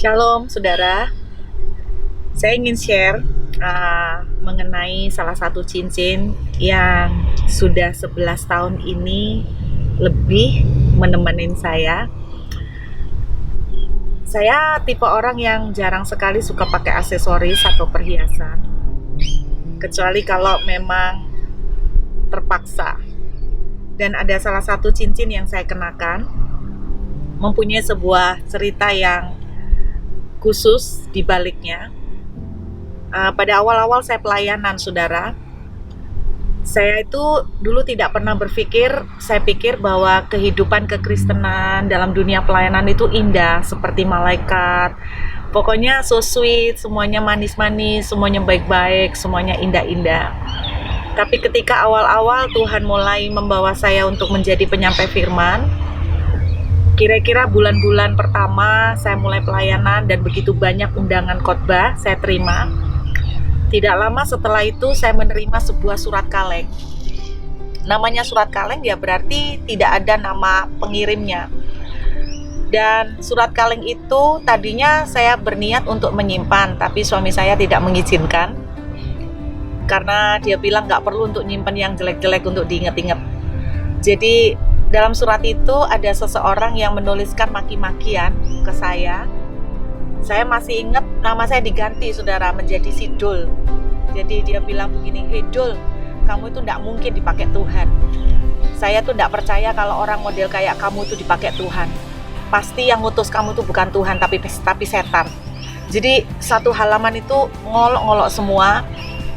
Shalom, saudara. Saya ingin share mengenai salah satu cincin yang sudah 11 tahun ini lebih menemani saya. Saya tipe orang yang jarang sekali suka pakai aksesoris atau perhiasan, kecuali kalau memang terpaksa. Dan ada salah satu cincin yang saya kenakan, mempunyai sebuah cerita yang khusus di baliknya. Pada awal-awal saya pelayanan, saudara, saya itu dulu tidak pernah berpikir, saya pikir bahwa kehidupan kekristenan dalam dunia pelayanan itu indah, seperti malaikat. Pokoknya so sweet, semuanya manis-manis, semuanya baik-baik, semuanya indah-indah. Tapi ketika awal-awal Tuhan mulai membawa saya untuk menjadi penyampai firman, kira-kira bulan-bulan pertama saya mulai pelayanan dan begitu banyak undangan khotbah saya terima. Tidak lama setelah itu saya menerima sebuah surat kaleng. Namanya surat kaleng ya berarti tidak ada nama pengirimnya. Dan surat kaleng itu tadinya saya berniat untuk menyimpan, tapi suami saya tidak mengizinkan. Karena dia bilang gak perlu untuk nyimpan yang jelek-jelek untuk diinget-inget. Jadi dalam surat itu ada seseorang yang menuliskan maki-makian ke saya. Saya masih ingat nama saya diganti, saudara, menjadi si Dul. Jadi dia bilang begini, "Hey Dul, kamu itu tidak mungkin dipakai Tuhan. Saya tuh tidak percaya kalau orang model kayak kamu itu dipakai Tuhan. Pasti yang ngutus kamu itu bukan Tuhan, tapi setan." Jadi satu halaman itu ngolok-ngolok semua.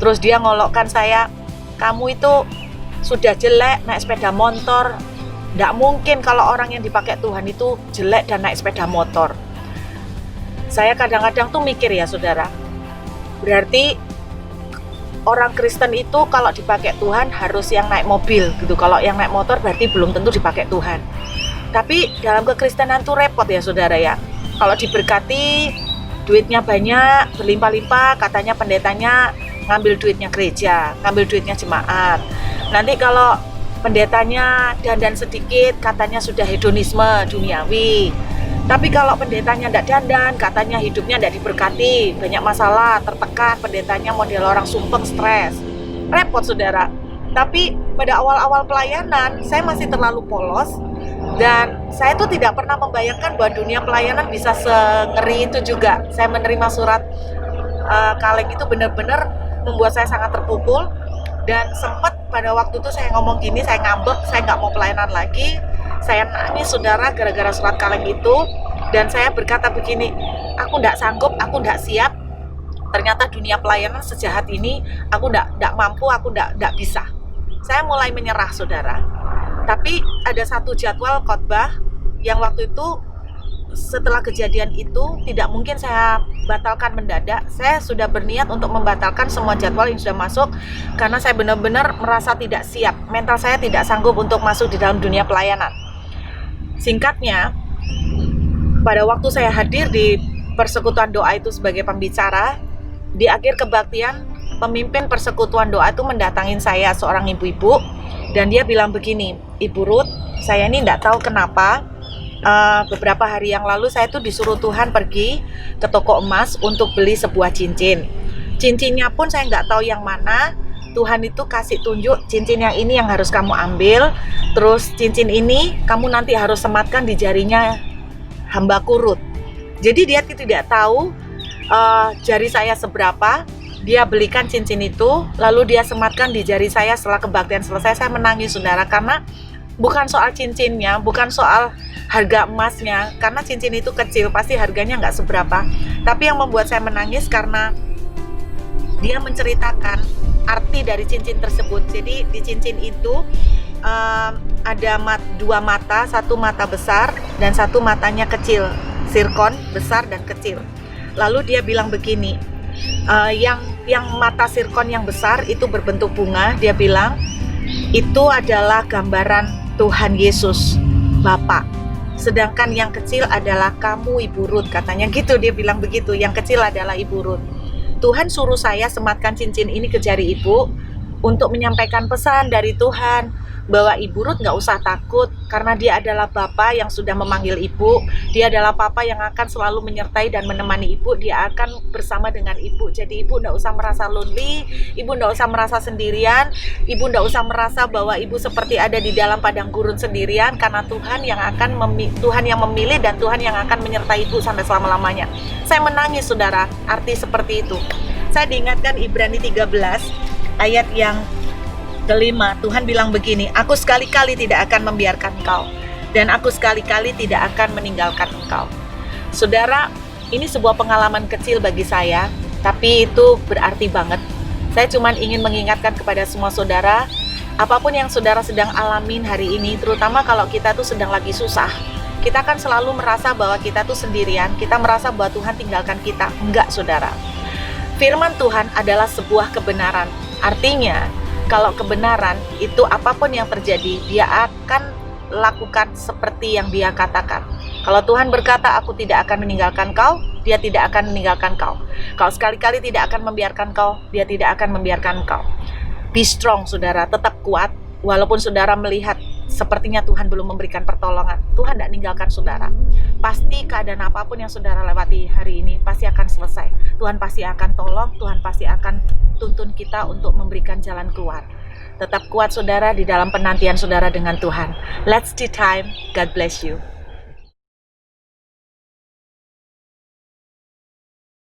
Terus dia ngolokkan saya, "Kamu itu sudah jelek naik sepeda motor. Tidak mungkin kalau orang yang dipakai Tuhan itu jelek dan naik sepeda motor." Saya kadang-kadang tuh mikir ya, saudara, berarti orang Kristen itu kalau dipakai Tuhan harus yang naik mobil gitu. Kalau yang naik motor berarti belum tentu dipakai Tuhan. Tapi dalam kekristenan tuh repot ya, saudara ya. Kalau diberkati, duitnya banyak, berlimpah-limpah, katanya pendetanya ngambil duitnya gereja, ngambil duitnya jemaat. Nanti kalau pendetanya dandan sedikit, katanya sudah hedonisme duniawi. Tapi kalau pendetanya tidak dandan, katanya hidupnya tidak diberkati, banyak masalah, tertekan, pendetanya model orang sumpeng, stres. Repot, saudara. Tapi pada awal-awal pelayanan, saya masih terlalu polos. Dan saya tuh tidak pernah membayangkan bahwa dunia pelayanan bisa sengeri itu juga. Saya menerima surat kaleng itu benar-benar membuat saya sangat terpukul. Dan sempat pada waktu itu saya ngomong gini, saya ngambek, saya nggak mau pelayanan lagi. Saya nangis, saudara, gara-gara surat kaleng itu. Dan saya berkata begini, aku nggak sanggup, aku nggak siap. Ternyata dunia pelayanan sejahat ini, aku nggak mampu, aku nggak bisa. Saya mulai menyerah, saudara. Tapi ada satu jadwal khotbah yang waktu itu setelah kejadian itu tidak mungkin saya batalkan mendadak. Saya sudah berniat untuk membatalkan semua jadwal yang sudah masuk karena saya benar-benar merasa tidak siap. Mental saya tidak sanggup untuk masuk di dalam dunia pelayanan. Singkatnya, pada waktu saya hadir di persekutuan doa itu sebagai pembicara, di akhir kebaktian, pemimpin persekutuan doa itu mendatangin saya, seorang ibu-ibu, dan dia bilang begini, "Ibu Ruth, saya ini tidak tahu kenapa beberapa hari yang lalu saya tuh disuruh Tuhan pergi ke toko emas untuk beli sebuah cincin. Cincinnya pun saya nggak tahu yang mana. Tuhan itu kasih tunjuk, cincin yang ini yang harus kamu ambil. Terus cincin ini kamu nanti harus sematkan di jarinya hambaku Ruth." Jadi dia tidak tahu jari saya seberapa. Dia belikan cincin itu, lalu dia sematkan di jari saya. Setelah kebaktian selesai, saya menangis, saudara, karena bukan soal cincinnya, bukan soal harga emasnya, karena cincin itu kecil, pasti harganya nggak seberapa. Tapi yang membuat saya menangis karena dia menceritakan arti dari cincin tersebut. Jadi di cincin itu ada dua mata, satu mata besar dan satu matanya kecil, sirkon besar dan kecil. Lalu dia bilang begini, yang mata sirkon yang besar itu berbentuk bunga. Dia bilang itu adalah gambaran Tuhan Yesus Bapa. Sedangkan yang kecil adalah kamu, Ibu Ruth, katanya gitu. Dia bilang begitu, yang kecil adalah Ibu Ruth. Tuhan suruh saya sematkan cincin ini ke jari ibu untuk menyampaikan pesan dari Tuhan bahwa Ibu Ruth nggak usah takut, karena dia adalah Bapa yang sudah memanggil Ibu. Dia adalah Papa yang akan selalu menyertai dan menemani Ibu. Dia akan bersama dengan Ibu. Jadi Ibu nggak usah merasa lonely, Ibu nggak usah merasa sendirian, Ibu nggak usah merasa bahwa Ibu seperti ada di dalam padang gurun sendirian, karena Tuhan yang memilih dan Tuhan yang akan menyertai Ibu sampai selama-lamanya. Saya menangis, saudara, arti seperti itu. Saya diingatkan Ibrani 13 ayat yang kelima. Tuhan bilang begini, aku sekali-kali tidak akan membiarkan engkau, dan aku sekali-kali tidak akan meninggalkan engkau. Saudara, ini sebuah pengalaman kecil bagi saya, tapi itu berarti banget. Saya cuma ingin mengingatkan kepada semua saudara, apapun yang saudara sedang alamin hari ini, terutama kalau kita tuh sedang lagi susah, kita kan selalu merasa bahwa kita tuh sendirian, kita merasa bahwa Tuhan tinggalkan kita. Enggak, saudara. Firman Tuhan adalah sebuah kebenaran. Artinya, kalau kebenaran itu apapun yang terjadi, dia akan lakukan seperti yang dia katakan. Kalau Tuhan berkata, aku tidak akan meninggalkan kau, dia tidak akan meninggalkan kau. Kalau sekali-kali tidak akan membiarkan kau, dia tidak akan membiarkan kau. Be strong, saudara, tetap kuat. Walaupun saudara melihat sepertinya Tuhan belum memberikan pertolongan, Tuhan tidak meninggalkan saudara. Pasti keadaan apapun yang saudara lewati hari ini pasti akan selesai. Tuhan pasti akan tolong, Tuhan pasti akan tuntun kita untuk memberikan jalan keluar. Tetap kuat, saudara, di dalam penantian saudara dengan Tuhan. Let's see time. God bless you.